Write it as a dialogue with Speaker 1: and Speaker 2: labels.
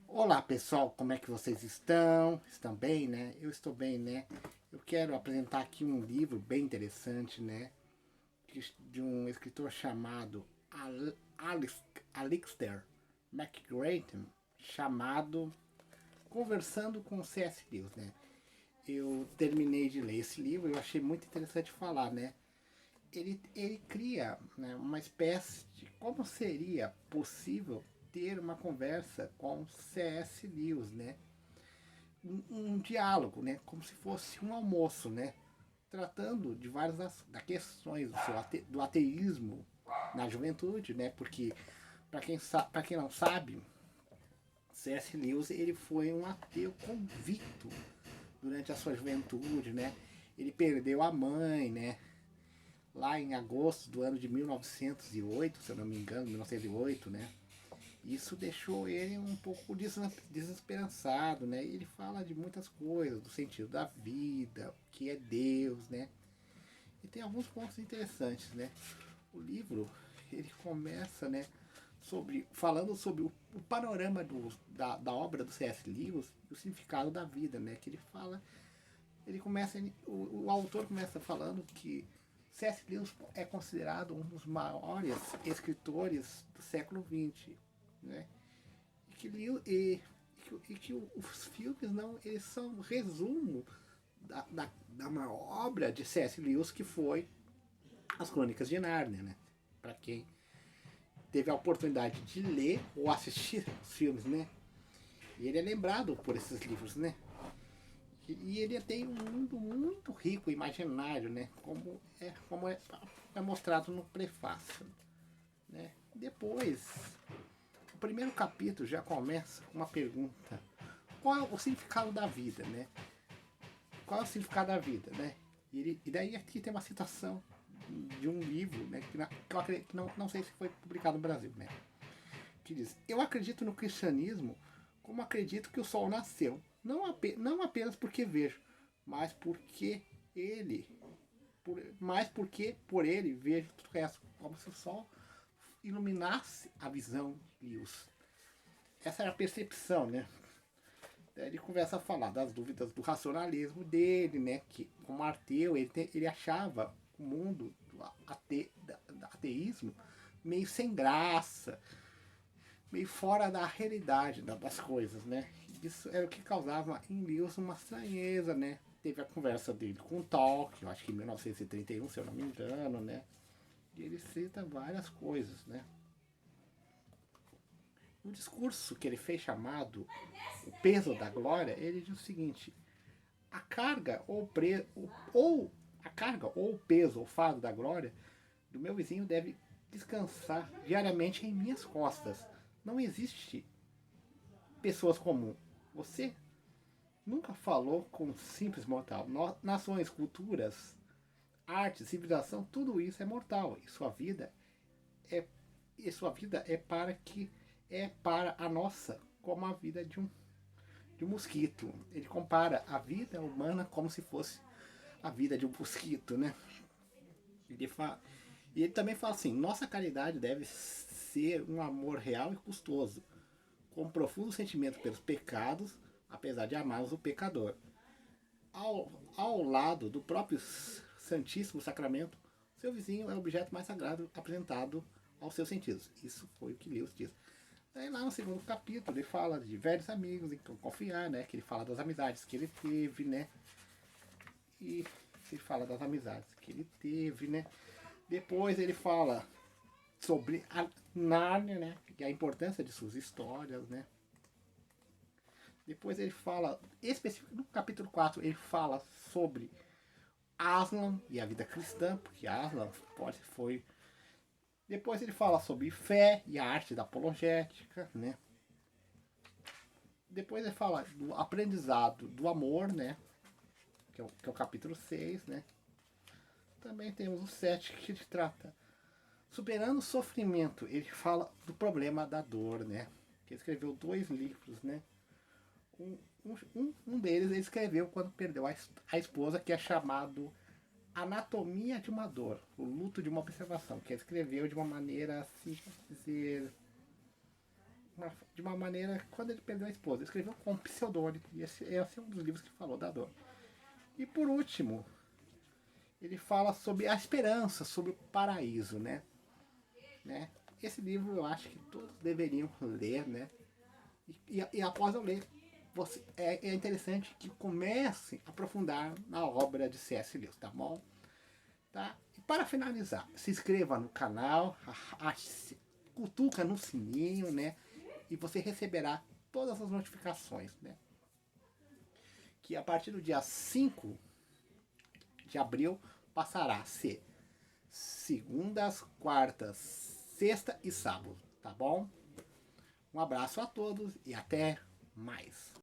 Speaker 1: Olá pessoal, como é que vocês estão? Estão bem, né? Eu estou bem, né? Eu quero apresentar aqui um livro bem interessante, né? De um escritor chamado Alistair McGrath, chamado Conversando com C.S. Lewis, né? Eu terminei de ler esse livro e eu achei muito interessante falar, né? Ele cria, né, uma espécie de como seria possível ter uma conversa com C.S. Lewis, né? Um diálogo, né? Como se fosse um almoço, né? Tratando de várias das questões do ateísmo na juventude, né? Porque para quem não sabe, C.S. Lewis ele foi um ateu convicto durante a sua juventude, né? Ele perdeu a mãe, né? Lá em agosto do ano de 1908, se eu não me engano, 1908, né? Isso deixou ele um pouco desesperançado, né? Ele fala de muitas coisas, do sentido da vida, o que é Deus, né? E tem alguns pontos interessantes, né? O livro, ele começa, né, falando sobre o panorama da obra do C.S. Lewis e o significado da vida, né? Que ele fala, o autor começa falando que C.S. Lewis é considerado um dos maiores escritores do século XX, né? E que os filmes não, eles são um resumo da maior obra de C.S. Lewis, que foi As Crônicas de Nárnia, né? Para quem teve a oportunidade de ler ou assistir os filmes, né? E ele é lembrado por esses livros, né? E ele tem um mundo muito rico, imaginário, né? Como é mostrado no prefácio, né? Depois, o primeiro capítulo já começa com uma pergunta: qual é o significado da vida, né? Qual é o significado da vida, né? E daí aqui tem uma citação de um livro, né? Que não sei se foi publicado no Brasil, né? Que diz: eu acredito no cristianismo como acredito que o sol nasceu. Não apenas porque vejo, mas porque ele. Mas porque por ele vejo tudo o resto. Como se o sol iluminasse a visão de Deus. Essa era a percepção, né? Ele começa a falar das dúvidas do racionalismo dele, né? Que como ateu, ele achava o mundo do ateísmo meio sem graça, meio fora da realidade das coisas, né? Isso era o que causava em Lewis uma estranheza, né? Teve a conversa dele com Tolkien, acho que em 1931, se eu não me engano, né? E ele cita várias coisas, né? No discurso que ele fez chamado O Peso da Glória, ele diz o seguinte: a carga ou a carga ou o peso ou fardo da glória do meu vizinho deve descansar diariamente em minhas costas. Não existe pessoas comuns. Você nunca falou com um simples mortal. Nações, culturas, arte, civilização, tudo isso é mortal. É e sua vida é para a nossa como a vida de um mosquito. Ele compara a vida humana como se fosse a vida de um mosquito, né? Ele fala, e ele também fala assim: nossa caridade deve ser um amor real e custoso, com um profundo sentimento pelos pecados, apesar de amarmos o pecador. Ao lado do próprio Santíssimo Sacramento, seu vizinho é o objeto mais sagrado apresentado aos seus sentidos. Isso foi o que Lewis diz. Aí lá no segundo capítulo ele fala de velhos amigos em quem confiar, né? Que ele fala das amizades que ele teve, né? E ele fala das amizades que ele teve, né? Depois ele fala sobre a Nárnia, né? E a importância de suas histórias, né? Depois ele fala, específico no capítulo 4 ele fala sobre Aslan e a vida cristã, porque Aslan foi. Depois ele fala sobre fé e a arte da apologética, né? Depois ele fala do aprendizado do amor, né? Que é o capítulo 6, né? Também temos o 7 que ele trata superando o sofrimento. Ele fala do problema da dor, né? Que ele escreveu 2 livros, né? Um deles ele escreveu quando perdeu a esposa, que é chamado Anatomia de uma Dor, o luto de uma observação, que ele escreveu de uma maneira, assim, dizer, de uma maneira, quando ele perdeu a esposa, ele escreveu com um pseudônimo, e esse é um dos livros que falou da dor. E por último, ele fala sobre a esperança, sobre o paraíso, né? Esse livro eu acho que todos deveriam ler, né? E após eu ler, é interessante que comece a aprofundar na obra de C.S. Lewis, tá bom? Tá? E para finalizar, se inscreva no canal, cutuca no sininho, né? E você receberá todas as notificações, né? Que a partir do dia 5 de abril passará a ser segundas, quartas, sexta e sábado, tá bom? Um abraço a todos e até mais.